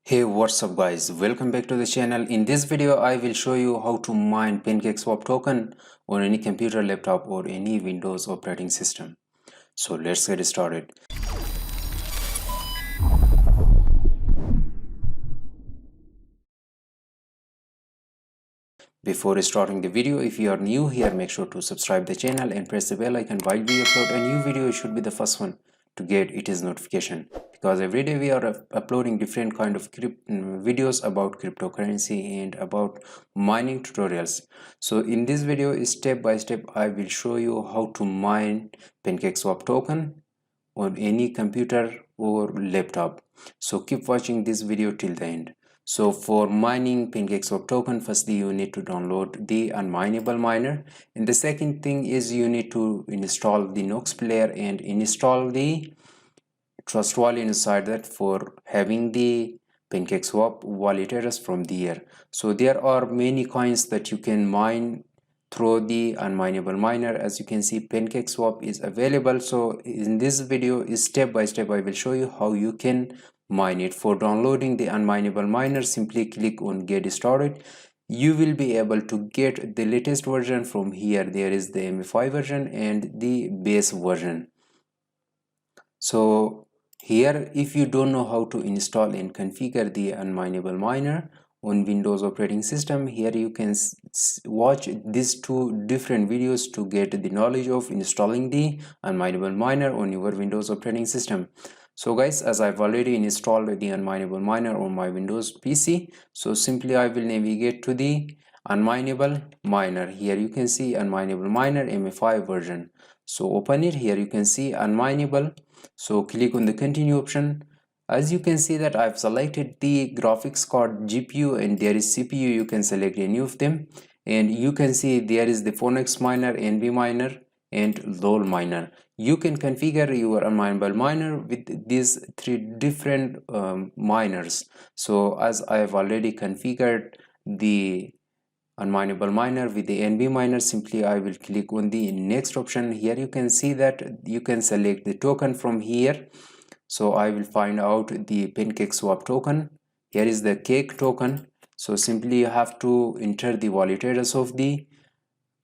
Hey, what's up guys, welcome back to the channel. In this video I will show you how to mine Pancakeswap token on any computer, laptop or any Windows operating system. So let's get started. Before starting the video, if you are new here, make sure to subscribe the channel and press the bell icon. While we upload a new video, you should be the first one to get its notification, because every day we are uploading different kind of videos about cryptocurrency and about mining tutorials. So in this video, step by step, I will show you how to mine Pancakeswap token on any computer or laptop. So keep watching this video till the end. So for mining Pancakeswap token, firstly you need to download the unmineable miner, and the second thing is you need to install the Nox player and install the trust wallet inside that for having the Pancakeswap wallet address from there. So there are many coins that you can mine through the unmineable miner. As you can see, Pancakeswap is available. So in this video, step by step, I will show you how you can mine it. For downloading the unmineable miner, simply click on get started. You will be able to get the latest version from here. There is the MF5 version and the base version. So here, if you don't know how to install and configure the unmineable miner on Windows operating system, here you can watch these two different videos to get the knowledge of installing the unmineable miner on your Windows operating system. So guys, as I've already installed the unmineable miner on my Windows PC, so simply I will navigate to the unmineable miner. Here you can see unmineable miner MF5 version. So open it. Here you can see unmineable. So click on the continue option. As you can see that I've selected the graphics card, GPU, and there is CPU. You can select any of them, and you can see there is the Phoenix miner, NB miner, and LOL miner. You can configure your unmineable miner with these three different miners. So as I have already configured the unmineable miner with the NB miner, simply I will click on the next option. Here you can see that you can select the token from here. So I will find out the Pancakeswap token. Here is the cake token. So simply you have to enter the wallet address of the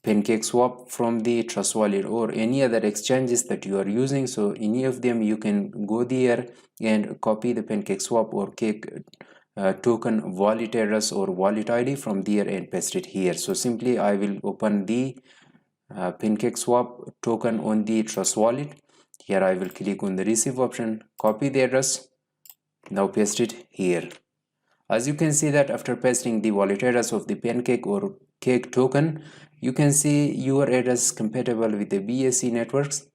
Pancakeswap from the Trust Wallet or any other exchanges that you are using. So any of them you can go there and copy the Pancakeswap or cake token wallet address or wallet ID from there and paste it here. So simply I will open the Pancakeswap token on the Trust Wallet. Here I will click on the receive option, copy the address, now paste it here. As you can see that after pasting the wallet address of the pancake or cake token, you can see your address compatible with the BSC networks.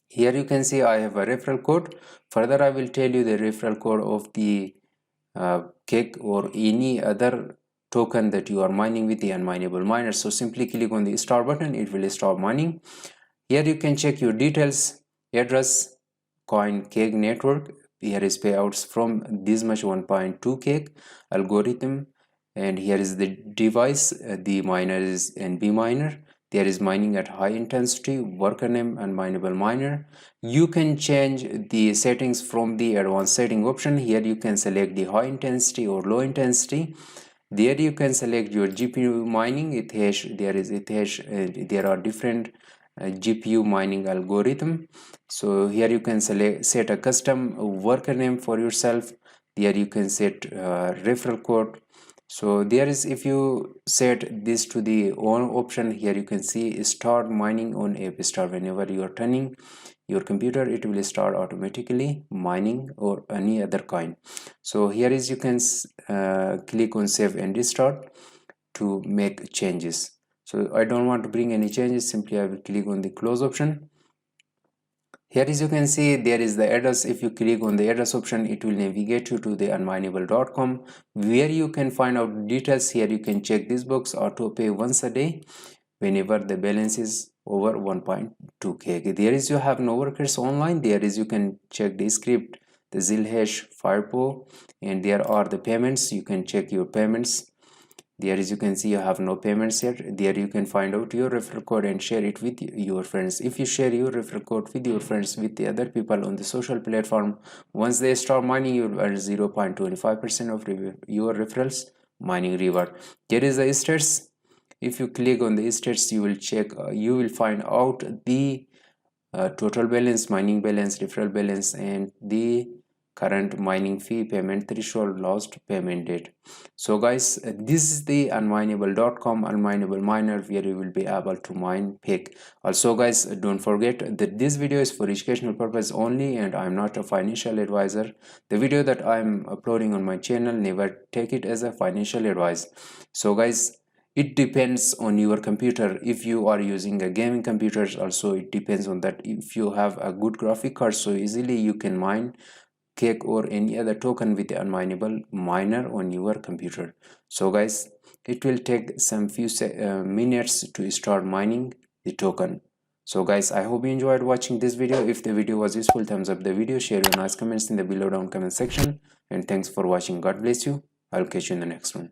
Here you can see I have a referral code. Further I will tell you the referral code of the cake or any other token that you are mining with the unmineable miner. So simply click on the start button, it will start mining. Here you can check your details, address, coin, cake network. Here is payouts from this much 1.2 cake, algorithm, and here is the device. The miner is NB miner. There is mining at high intensity, worker name, and mineable miner. You can change the settings from the advanced setting option. Here you can select the high intensity or low intensity. There you can select your GPU mining, Ethash. There is Ethash. There are different GPU mining algorithm. So here you can set a custom worker name for yourself. There you can set referral code. So there is, if you set this to the on option, here you can see start mining on app star. Whenever you are turning your computer, it will start automatically mining or any other coin. So here is, you can click on save and restart to make changes. So I don't want to bring any changes, simply I will click on the close option. Here, as you can see, there is the address. If you click on the address option, it will navigate you to the unmineable.com, where you can find out details. Here you can check this box, auto pay once a day whenever the balance is over 1.2k. There is, you have no workers online. There is, you can check the script, the Zilhash, Firepo, and there are the payments. You can check your payments. There, as you can see, you have no payments yet. There you can find out your referral code and share it with your friends. If you share your referral code with your friends, with the other people on the social platform, once they start mining, you will earn 0.25% of your referrals mining reward. Here is the stats. If you click on the stats, you will check, you will find out the total balance, mining balance, referral balance, and the current mining fee, payment threshold, lost payment date. So guys, this is the unmineable.com unmineable miner where you will be able to mine pick. Also guys, don't forget that this video is for educational purpose only, and I'm not a financial advisor. The video that I'm uploading on my channel, never take it as a financial advice. So guys, it depends on your computer. If you are using a gaming computer, also it depends on that. If you have a good graphic card, so easily you can mine cake or any other token with the unmineable miner on your computer. So guys, it will take some few minutes to start mining the token. So guys, I hope you enjoyed watching this video. If the video was useful, thumbs up the video, share your nice comments in the below down comment section, and thanks for watching. God bless you. I'll catch you in the next one.